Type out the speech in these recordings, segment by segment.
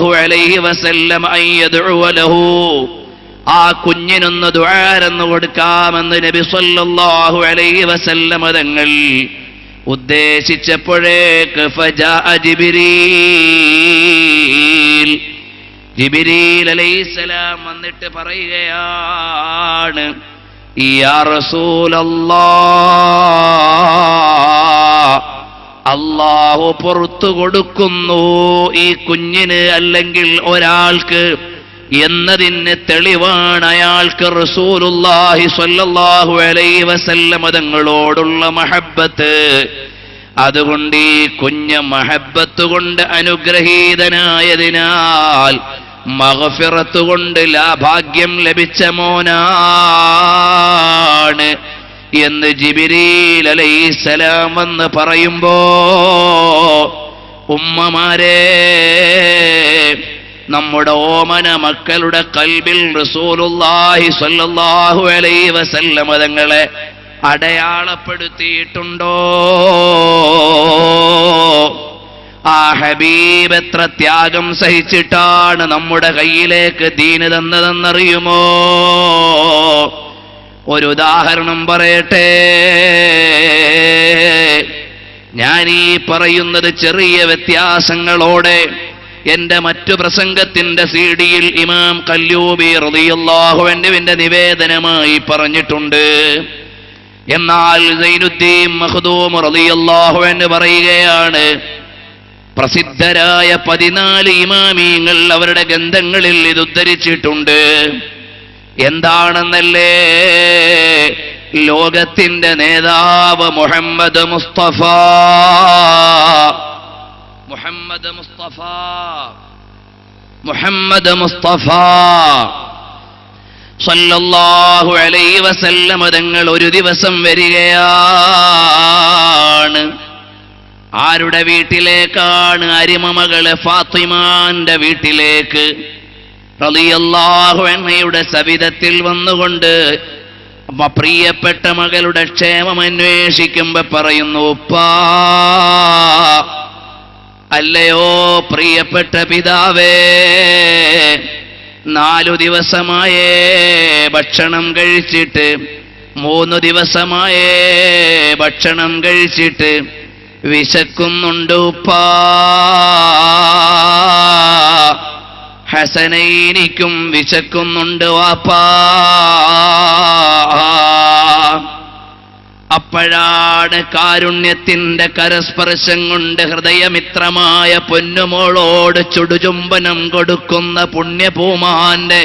സല്ലല്ലാഹു അലൈഹി വസല്ലം അൻ യദ്ഉവ ലഹു, ആ കുഞ്ഞിനൊന്ന് ദുആരെന്ന് കൊടുക്കാമെന്ന് നബി സല്ലല്ലാഹു അലൈഹി വസല്ലം തങ്ങൾ ഉദ്ദേശിച്ചപ്പോഴേക്ക് ഫജാഅ ജിബ്രീൽ, ജിബ്രീൽ അലൈഹിസ്സലാം വന്നിട്ട് പറയുകയാണ്, യാ റസൂലല്ലാഹ്, അല്ലാഹു പുറത്തു കൊടുക്കുന്നു ഈ കുഞ്ഞിന് അല്ലെങ്കിൽ ഒരാൾക്ക് എന്നതിന് തെളിവാണ് അയാൾക്ക് റസൂലുള്ളാഹി സ്വല്ലല്ലാഹു അലൈഹി വസല്ലം തങ്ങളോടുള്ള മഹബ്ബത്ത്. അതുകൊണ്ട് ഈ കുഞ്ഞ് മഹബ്ബത്ത് കൊണ്ട് അനുഗ്രഹീതനായതിനാൽ മഗ്ഫിറത്ത് കൊണ്ട് ഭാഗ്യം ലഭിച്ച മോനാണ് എന്ന് ജിബ്രീൽ അലൈഹിസ്സലാം വന്ന് പറയുമ്പോ, ഉമ്മമാരെ, നമ്മുടെ ഓമന മക്കളുടെ കൽബിൽ റസൂലുള്ളാഹി സ്വല്ലല്ലാഹു അലൈഹി വസല്ലം തങ്ങളെ അടയാളപ്പെടുത്തിയിട്ടുണ്ടോ? ആ ഹബീബ് എത്ര ത്യാഗം സഹിച്ചിട്ടാണ് നമ്മുടെ കയ്യിലേക്ക് ദീന് തന്നതെന്നറിയുമോ? ഒരു ഉദാഹരണം പറയട്ടെ. ഞാൻ ഈ പറയുന്നത് ചെറിയ വ്യത്യാസങ്ങളോടെ എന്റെ മറ്റു പ്രസംഗത്തിന്റെ സീഡിയിൽ ഇമാം കല്ലൂബി റളിയല്ലാഹു അൻഹുവിന്റെ നിവേദനമായി പറഞ്ഞിട്ടുണ്ട്. എന്നാൽ സൈനുദ്ദീൻ മഖ്ദൂം റളിയല്ലാഹു അൻഹു പറയുകയാണ്, പ്രസിദ്ധരായ 14 ഇമാമീങ്ങൾ അവരുടെ ഗ്രന്ഥങ്ങളിൽ ഇത് ഉദ്ധരിച്ചിട്ടുണ്ട്. എന്താണെന്നല്ലേ? ലോകത്തിന്റെ നേതാവ് മുഹമ്മദ് മുസ്തഫ, മുഹമ്മദ് മുസ്തഫ, മുഹമ്മദ് മുസ്തഫ സല്ലല്ലാഹു അലൈഹി വസല്ലം തങ്ങൾ ഒരു ദിവസം വരികയാണ്. ആരുടെ വീട്ടിലേക്കാണ്? അരിമമകള് ഫാത്തിമാന്റെ വീട്ടിലേക്ക് റളിയല്ലാഹു അൻഹയുടെ സവിധത്തിൽ വന്നുകൊണ്ട് പ്രിയപ്പെട്ട മകളുടെ ക്ഷേമം അന്വേഷിക്കുമ്പോ പറയുന്നു, ഉപ്പാ, അല്ലയോ പ്രിയപ്പെട്ട പിതാവേ, 4 ദിവസമായേ ഭക്ഷണം കഴിച്ചിട്ട്, 3 ദിവസമായേ ഭക്ഷണം കഴിച്ചിട്ട്, വിശക്കുന്നുണ്ട് ഉപ്പാ. ഹസനൈനിക്കും വിശക്കുന്നുണ്ട് വാപ്പാ. അപ്പോഴാണ് കാരുണ്യത്തിന്റെ കരസ്പർശം കൊണ്ട് ഹൃദയമിത്രമായ പൊന്നുമോളോട് ചുടുചുംബനം കൊടുക്കുന്ന പുണ്യപൂമാന്റെ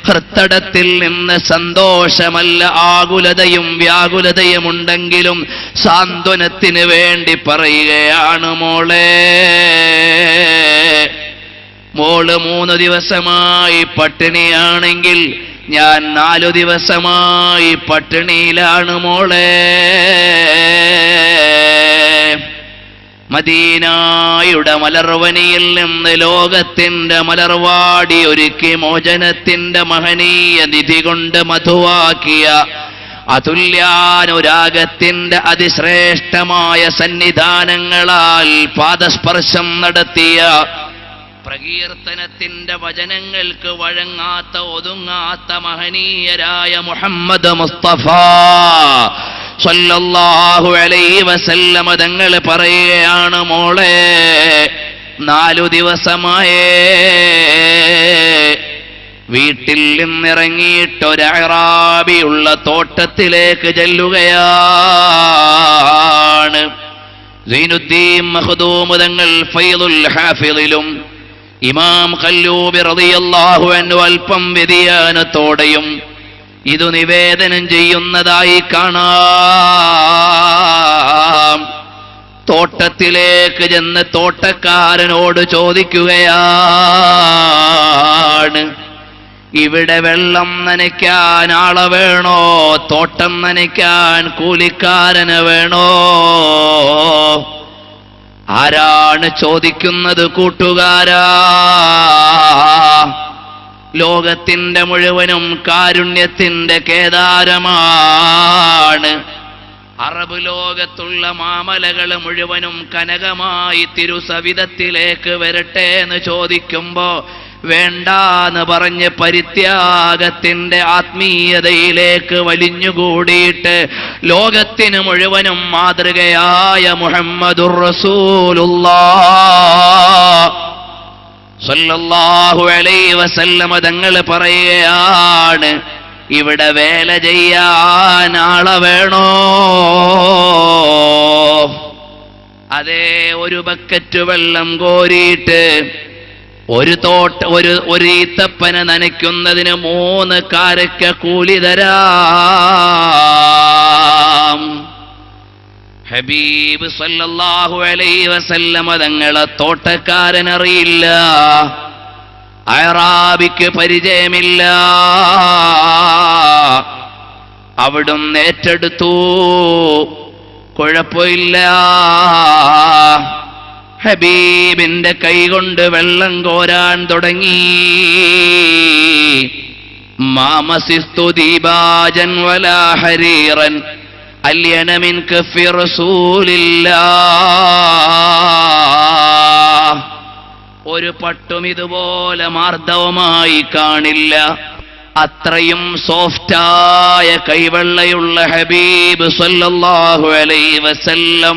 ഹൃത്തടത്തിൽ നിന്ന് സന്തോഷമല്ല, ആകുലതയും വ്യാകുലതയും ഉണ്ടെങ്കിലും സാന്ത്വനത്തിന് വേണ്ടി പറയുകയാണ്, മോളെ, മോള് 3 ദിവസമായി പട്ടിണിയാണെങ്കിൽ ഞാൻ 4 ദിവസമായി പട്ടിണിയിലാണ് മോളെ. മദീനായുടെ മലർവനിയിൽ നിന്ന് ലോകത്തിന്റെ മലർവാടി ഒരുക്കി മോചനത്തിന്റെ മഹനീയ നിധി കൊണ്ട് മധുവാക്കിയ അതുല്യാനുരാഗത്തിന്റെ അതിശ്രേഷ്ഠമായ സന്നിധാനങ്ങളാൽ പാദസ്പർശം നടത്തിയ പ്രകീർത്തനത്തിന്റെ വചനങ്ങൾക്ക് വഴങ്ങാത്ത ഒതുങ്ങാത്ത മഹനീയരായ മുഹമ്മദ് മുസ്തഫ സല്ലല്ലാഹു അലൈഹി വസല്ലം തങ്ങൾ പറയുകയാണ്, മോളെ, 4 ദിവസമായേ വീട്ടിൽ നിന്നിറങ്ങിയിട്ട് ഒരു അഅറാബിയുള്ള തോട്ടത്തിലേക്ക് ചെല്ലുകയാണ്. സൈനുദ്ദീൻ മഖ്ദൂം തങ്ങൾ ഫൈദുൽ ഹാഫിളിലും ഇമാം ഖല്ലൂബി റളിയല്ലാഹു അൻഹു അല്പം വ്യതിയാനത്തോടെയും ഇത് നിവേദനം ചെയ്യുന്നതായി കാണാം. തോട്ടത്തിലേക്ക് ചെന്ന് തോട്ടക്കാരനോട് ചോദിക്കുകയാണ്, ഇവിടെ വെള്ളം നനയ്ക്കാൻ ആളെ വേണോ? തോട്ടം നനയ്ക്കാൻ കൂലിക്കാരന് വേണോ? ആരാണ് ചോദിക്കുന്നത് കൂട്ടുകാരാ? ലോകത്തിന്റെ മുഴുവനും കാരുണ്യത്തിന്റെ കേദാരമാണ്. അറബ് ലോകത്തുള്ള മാമലകൾ മുഴുവനും കനകമായി തിരുസവിധത്തിലേക്ക് വരട്ടെ എന്ന് ചോദിക്കുമ്പോ വേണ്ടാന്ന് പറഞ്ഞ് പരിത്യാഗത്തിന്റെ ആത്മീയതയിലേക്ക് വലിഞ്ഞുകൂടിയിട്ട് ലോകത്തിന് മുഴുവനും മാതൃകയായ മുഹമ്മദുർ റസൂലുള്ളാഹ് സല്ലല്ലാഹു അലൈഹി വസല്ലമ തങ്ങൾ പറയുകയാണ്, ഇവിടെ വേല ചെയ്യാൻ ആളെ വേണോ? അതേ, ഒരു ബക്കറ്റ് വെള്ളം കോരിയിട്ട് ഒരു ഈത്തപ്പന നനയ്ക്കുന്നതിന് 3 കാരക്ക കൂലി തരാം. ഹബീബ് സല്ലല്ലാഹു അലൈഹി വസല്ലമ തങ്ങളെ തോട്ടക്കാരനറിയില്ല, അറാബിക്ക് പരിചയമില്ല. അവിടുന്ന് ഏറ്റെടുത്തു, കുഴപ്പമില്ല. ഹബീബിന്റെ കൈകൊണ്ട് വെള്ളം കോരാൻ തുടങ്ങി. മാമസിസ്തു ദീബാജൻ വലാ ഹരീറൻ അല്യന മിൻ കഫി റസൂലില്ലാഹ്. ഒരു പട്ടും ഇതുപോലെ മാർദ്ദവമായി കാണില്ല. അത്രയും സോഫ്റ്റായ കൈവെള്ളയുള്ള ഹബീബ് സല്ലല്ലാഹു അലൈഹി വസല്ലം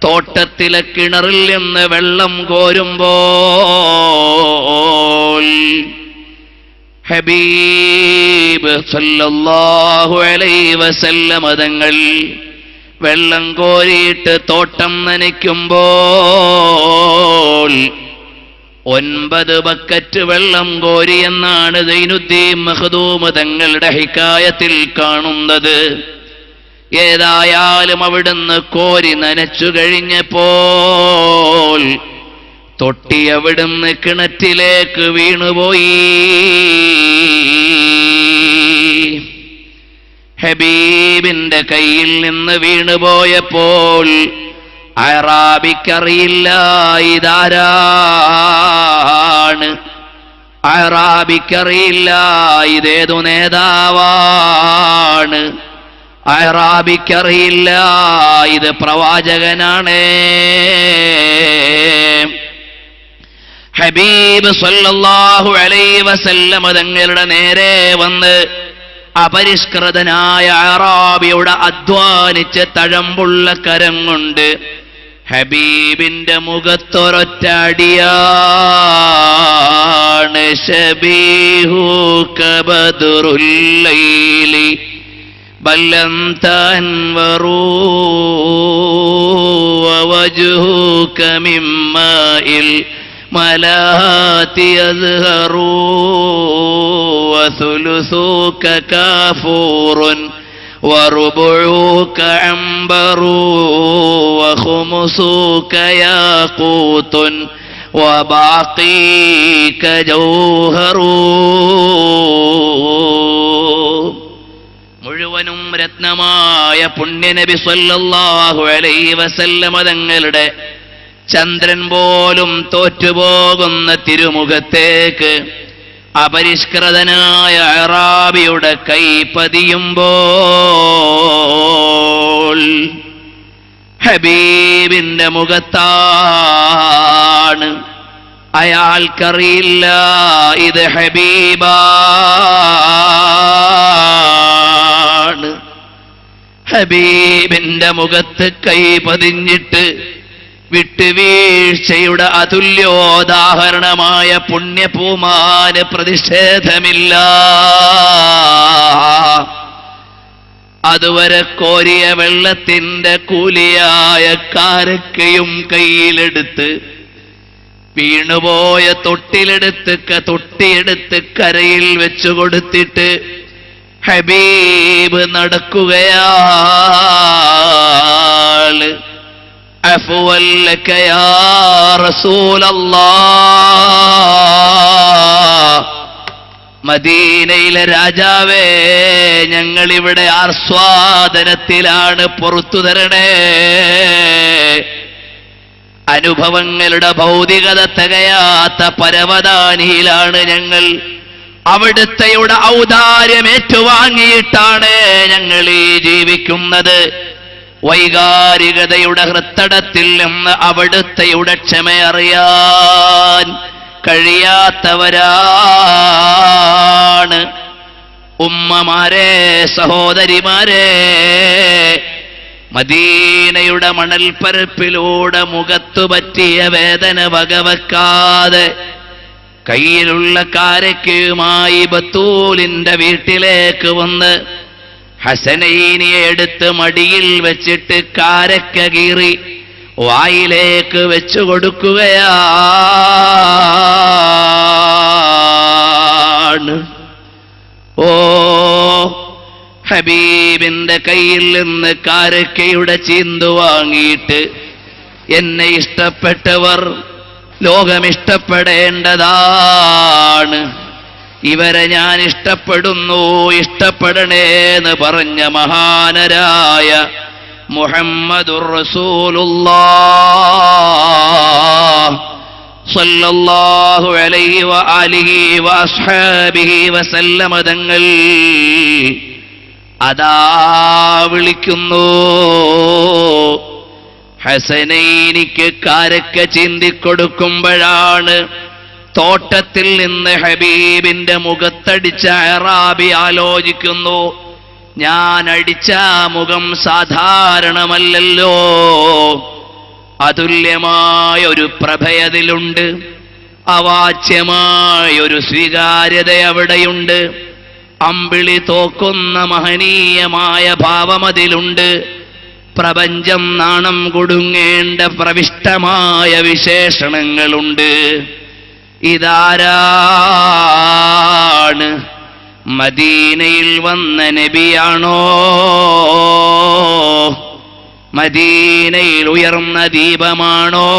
തോട്ടത്തിലെ കിണറിൽ നിന്ന് വെള്ളം കോരുമ്പോൾ ഹബീബ് സല്ലല്ലാഹു അലൈഹി വസല്ലം തങ്ങൾ വെള്ളം കോരിയിട്ട് തോട്ടം നനയ്ക്കുമ്പോൾ 9 ബക്കറ്റ് വെള്ളം കോരി എന്നാണ് സൈനുദ്ദീൻ മഖ്ദൂം തങ്ങളുടെ ഹിക്കായത്തിൽ കാണുന്നത്. ഏതായാലും അവിടുന്ന് കോരി നനച്ചു കഴിഞ്ഞപ്പോൾ തൊട്ടി അവിടുന്ന് കിണറ്റിലേക്ക് വീണുപോയി. ഹബീബിന്റെ കയ്യിൽ നിന്ന് വീണുപോയപ്പോൾ അറാബിക്കറിയില്ല ഇതാരാണ്, അറാബിക്കറിയില്ല ഇതേതു നേതാവാണ്, അറാബിക്കറിയില്ല ഇത് പ്രവാചകനാണ്. ഹബീബ് സല്ലല്ലാഹു അലൈഹി വസല്ലം തങ്ങളുടെ നേരെ വന്ന് അപരിഷ്കൃതനായ അറാബിയുടെ അധ്വാനിച്ച് തഴമ്പുള്ള കരം കൊണ്ട് ഹബീബിന്റെ മുഖത്തൊരൊറ്റ അടിയാണ്. ശബീഹു കബദുറുൽ ലൈലി ബല്ലന്ത അൻവറു വവജ്ഹുക മിമ്മാഇൽ മലാത്തി യസ്ഹറു വസുലുസുക കാഫൂറുൻ വറുബുക അംബറു വഖുമുസുക യാഖൂതുൻ വബാഖീക ജൗഹറു. മുഴുവനും രത്നമായ പുണ്യനബി സല്ലല്ലാഹു അലൈഹി വസല്ലമ തങ്ങളുടെ ചന്ദ്രൻ പോലും തോറ്റുപോകുന്ന തിരുമുഖത്തേക്ക് അപരിഷ്കൃതനായ അറാബിയുടെ കൈ പതിയുമ്പോൾ ഹബീബിന്റെ മുഖത്താണ്. അയാൾക്കറിയില്ല ഇത് ഹബീബാണ്. ഹബീബിന്റെ മുഖത്ത് കൈ പതിഞ്ഞിട്ട് വിട്ടുവീഴ്ചയുടെ അതുല്യോദാഹരണമായ പുണ്യപൂമാന് പ്രതിഷേധമില്ല. അതുവരെ കോരിയ വെള്ളത്തിന്റെ കൂലിയായ കാരക്കയും കയ്യിലെടുത്ത് വീണുപോയ തൊട്ടിയെടുത്ത് കരയിൽ വെച്ചു കൊടുത്തിട്ട് ഹബീബ് നടക്കുകയാണ്. അഫ്വല്ലക യാ റസൂലല്ലാഹ്, മദീനയിലെ രാജാവേ, ഞങ്ങളിവിടെ ആസ്വാദനത്തിലാണ്, പുറത്തു തരണേ. അനുഭവങ്ങളുടെ ഭൗതികത തികയാത്ത പരവതാനിയിലാണ് ഞങ്ങൾ. അവിടുത്തെയുടെ ഔദാര്യം ഏറ്റുവാങ്ങിയിട്ടാണ് ഞങ്ങൾ ഈ ജീവിക്കുന്നത്. വൈകാരികതയുടെ ഹൃത്തടത്തിൽ നിന്ന് അവിടുത്തെയുടെ ക്ഷമയറിയാൻ കഴിയാത്തവരാണ്. ഉമ്മമാരെ, സഹോദരിമാരെ, മദീനയുടെ മണൽപ്പരപ്പിലൂടെ മുഖത്തു പറ്റിയ വേദന വകവെക്കാതെ കയ്യിലുള്ള കാരക്കയുമായി ബത്തൂലിന്റെ വീട്ടിലേക്ക് വന്ന് ഹസനൈനിയെ എടുത്ത് മടിയിൽ വെച്ചിട്ട് കാരക്ക കീറി വായിലേക്ക് വെച്ചു കൊടുക്കുകയാണ്. ഓ, ഹബീബിന്റെ കയ്യിൽ നിന്ന് കാരക്കയുടെ ചീന്തു വാങ്ങിയിട്ട് എന്നെ ഇഷ്ടപ്പെട്ടവർ ലോകമിഷ്ടപ്പെടേണ്ടതാണ്. ഇവരെ ഞാൻ ഇഷ്ടപ്പെടുന്നു, ഇഷ്ടപ്പെടണേന്ന് പറഞ്ഞ മഹാനരായ മുഹമ്മദുർ റസൂലുള്ളാഹ് സ്വല്ലല്ലാഹു അലൈഹി വആലിഹി വഅസ്ഹാബിഹി വസല്ലമ തങ്ങൾ അതാ വിളിക്കുന്നു. ഹസനൈനിക്ക് കാരക്ക ചിന്തിക്കൊടുക്കുമ്പോഴാണ് തോട്ടത്തിൽ നിന്ന് ഹബീബിന്റെ മുഖത്തടിച്ച അറാബി ആലോചിക്കുന്നു, ഞാൻ അടിച്ച മുഖം സാധാരണമല്ലല്ലോ, അതുല്യമായ ഒരു പ്രഭയതിലുണ്ട്, അവാച്യമായ ഒരു സ്വീകാര്യത അവിടെയുണ്ട്, അമ്പിളി തോക്കുന്ന മഹനീയമായ ഭാവമതിലുണ്ട്, പ്രപഞ്ചം നാണം കൊടുങ്ങേണ്ട പ്രവിഷ്ടമായ വിശേഷണങ്ങളുണ്ട്. ഇതാരാണ്? മദീനയിൽ വന്ന നബിയാണോ? മദീനയിൽ ഉയർന്ന ദീപമാണോ?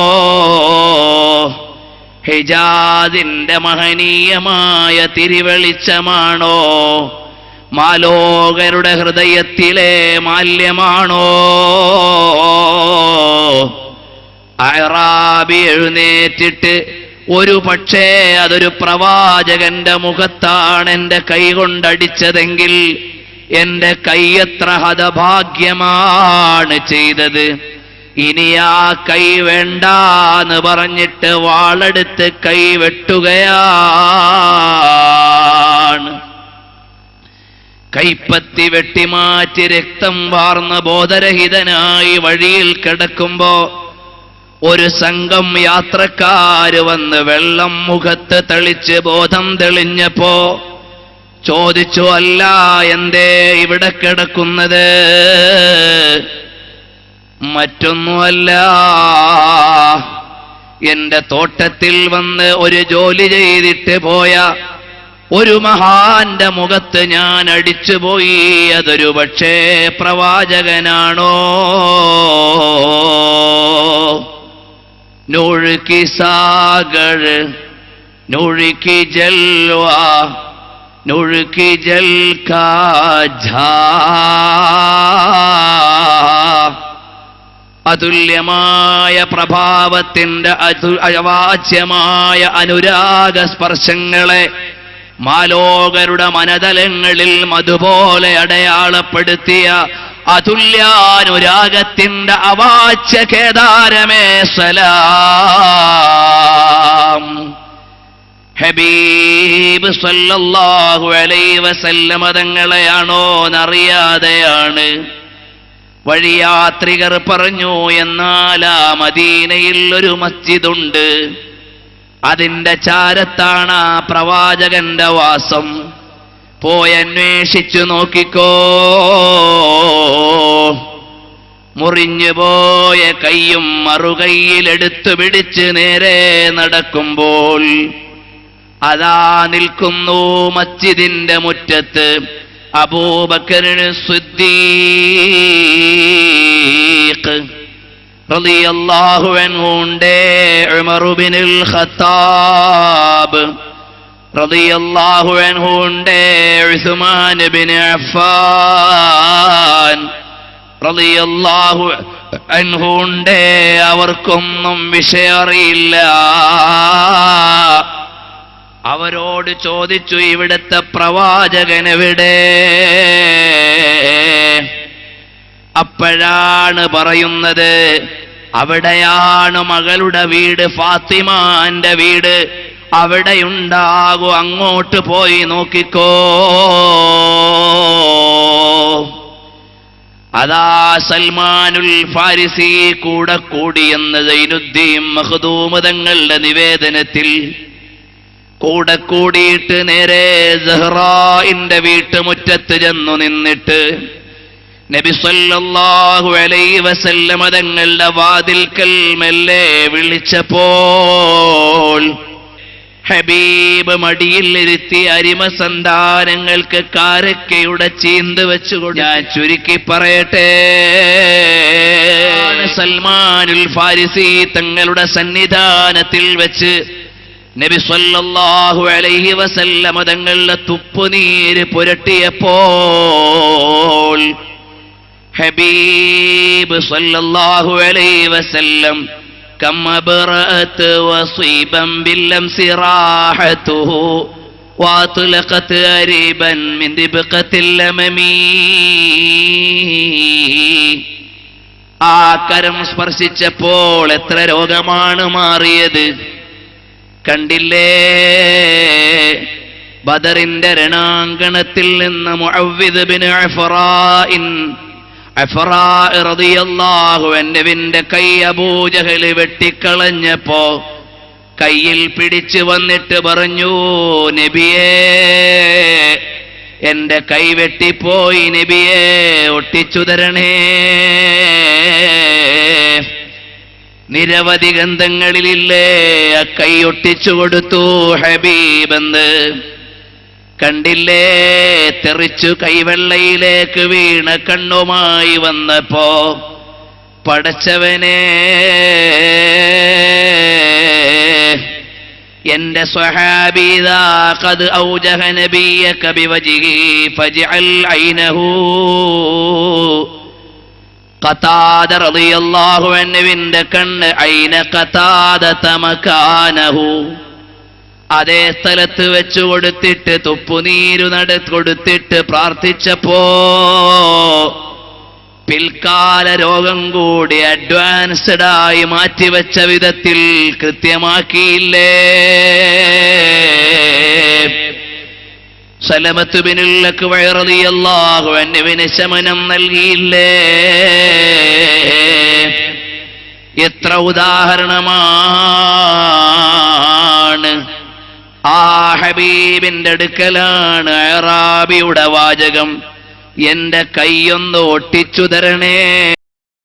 ഹിജാസിന്റെ മഹനീയമായ തിരുവെളിച്ചമാണോ? മാലോകരുടെ ഹൃദയത്തിലെ മാല്യമാണോ? അറാബി എഴുന്നേറ്റിട്ട് ഒരു പക്ഷേ അതൊരു പ്രവാചകന്റെ മുഖത്താണ് എന്റെ കൈ കൊണ്ടടിച്ചതെങ്കിൽ എന്റെ കൈ എത്ര ഹതഭാഗ്യമാണ് ചെയ്തത്. ഇനി ആ കൈ വേണ്ടാന്ന് പറഞ്ഞിട്ട് വാളെടുത്ത് കൈ വെട്ടുകയാണ്. കൈപ്പത്തി വെട്ടിമാറ്റി രക്തം വാർന്ന ബോധരഹിതനായി വഴിയിൽ കിടക്കുമ്പോ ഒരു സംഘം യാത്രക്കാര് വന്ന് വെള്ളം മുഖത്ത് തെളിച്ച് ബോധം തെളിഞ്ഞപ്പോ ചോദിച്ചു, അല്ല, എന്തേ ഇവിടെ കിടക്കുന്നത്? മറ്റൊന്നുമല്ല, എന്റെ തോട്ടത്തിൽ വന്ന് ഒരു ജോലി ചെയ്തിട്ട് പോയ ഒരു മഹാന്റെ മുഖത്ത് ഞാൻ അടിച്ചുപോയി. അതൊരു പക്ഷേ പ്രവാചകനാണോ? नूर की सागर, नूर की जलवा, नूर की जल का झा, അതുല്യമായ പ്രഭാവത്തിന്റെ അവാച്യമായ അനുരാഗ സ്പർശങ്ങളെ മാലോകരുടെ മനതലങ്ങളിൽ മധുപോലെ അടയാളപ്പെടുത്തിയ അതുല്യാനുരാഗത്തിന്റെ അവാച്യ കേദാരമേ സലാം. ഹബീബ് സല്ലല്ലാഹു അലൈഹി വസല്ലമ തങ്ങളെയാണോ എന്നറിയാതെയാണ് വഴിയാത്രികർ പറഞ്ഞു, എന്നാൽ ആ മദീനയിൽ ഒരു മസ്ജിദുണ്ട്, അതിന്റെ ചാരത്താണ് ആ പ്രവാചകന്റെ വാസം, പോയി അന്വേഷിച്ചു നോക്കിക്കോ. മുറിഞ്ഞുപോയ കൈയും മറുകൈയിലെടുത്തു പിടിച്ച് നേരെ നടക്കുമ്പോൾ അതാ നിൽക്കുന്നു മസ്ജിദിന്റെ മുറ്റത്ത് അബൂബക്കർ സിദ്ദീഖ് റളിയല്ലാഹു അൻഹു ഉണ്ട്, ഉമർ ഇബ്നുൽ ഖത്താബ് റളിയല്ലാഹു അൻഹു ഉണ്ട്, ഉസ്മാൻ ഇബ്നു അഫ്ഫാൻ റളിയല്ലാഹു അൻഹു ഉണ്ട്. അവർക്കൊന്നും വിഷയമറിയില്ല. അവരോട് ചോദിച്ചു, ഇവിടുത്തെ പ്രവാചകൻ എവിടെ? അപ്പോഴാണ് പറയുന്നത്, അവിടെയാണ് മകളുടെ വീട്, ഫാത്തിമാന്റെ വീട്, അവിടെയുണ്ടാകും, അങ്ങോട്ട് പോയി നോക്കിക്കോ. അതാ സൽമാനുൽ ഫാരിസി കൂടെ കൂടിയെന്ന് സൈനുദ്ദീൻ മഖ്ദൂം തങ്ങളുടെ നിവേദനത്തിൽ കൂടെ കൂടിയിട്ട് നേരെ സഹ്റാഇന്റെ വീട്ടുമുറ്റത്ത് ചെന്നു നിന്നിട്ട് നബി സല്ലല്ലാഹു അലൈഹി വസല്ലം തങ്ങളുടെ വാതിൽക്കൽ മെല്ലെ വിളിച്ചപ്പോൾ ഹബീബ് മടിയിൽ ഇരുത്തി അരിമ സന്താനങ്ങൾക്ക് കാരക്കയുടെ ചീന്ത് വെച്ചുകൊണ്ട്, ഞാൻ ചുരുക്കി പറയട്ടെ, സൽമാനുൽ ഫാരിസി തങ്ങളുടെ സന്നിധാനത്തിൽ വെച്ച് നബി സല്ലല്ലാഹു അലൈഹി വസല്ലം തങ്ങളുടെ തുപ്പുനീര് പുരട്ടിയപ്പോൾ ഹബീബ് സല്ലല്ലാഹു അലൈഹി വസല്ലം كما برأت وصيبا باللمس راحته واطلقت أريبا من دبقة اللمم. ആ കരം സ്പർശിച്ചപ്പോൾ എത്ര രോഗമാണ് മാറിയത് കണ്ടില്ലേ. ബദറിന്റെ രണാങ്കണത്തിൽ നിന്ന് മുഅവ്വിദ് ബിൻ അഫ്റാ റളിയല്ലാഹു അൻഹുവിന്റെ കൈ അബൂജഹൽ വെട്ടിക്കളഞ്ഞപ്പോ കയ്യിൽ പിടിച്ചു വന്നിട്ട് പറഞ്ഞു, നബിയേ, എന്റെ കൈ വെട്ടിപ്പോയി, നബിയേ, ഒട്ടിച്ചു തരണേ. നിരവധി ഗന്ധങ്ങളിലില്ലേ ആ കൈ ഒട്ടിച്ചു കൊടുത്തു ഹബീബെന്ന്. കണ്ടില്ലേ, തെറിച്ചു കൈവെള്ളയിലേക്ക് വീണ കണ്ണുമായി വന്നപ്പോ, പടച്ചവനെ, എന്റെ സ്വഹാബീദാ ഖദ് ഔജഹ നബിയക ബിവജ്ഹി ഫജ്അൽ ഐനഹു. ഖതാദ റളിയല്ലാഹു അൻഹുവിന്റെ കണ്ണ് ഐന ഖതാദത മകാനഹു, അതേ സ്ഥലത്ത് വെച്ചു കൊടുത്തിട്ട് തുപ്പുനീരു കൊടുത്തിട്ട് പ്രാർത്ഥിച്ചപ്പോ പിൽക്കാല രോഗം കൂടി അഡ്വാൻസ്ഡ് ആയി മാറ്റിവെച്ച വിധത്തിൽ കൃത്യമാക്കിയില്ലേ. സലമത്ത് ബിനുൽ അക്വഅ റളിയല്ലാഹു അൻഹുവിന് ശമനം നൽകിയില്ലേ. എത്ര ഉദാഹരണമാണ്. ആ ഹബീബിന്റെ അടുക്കലാണ് അറാബിയുടെ വാചകം, എന്റെ കൈയൊന്ന് ഒട്ടിച്ചു തരണേ.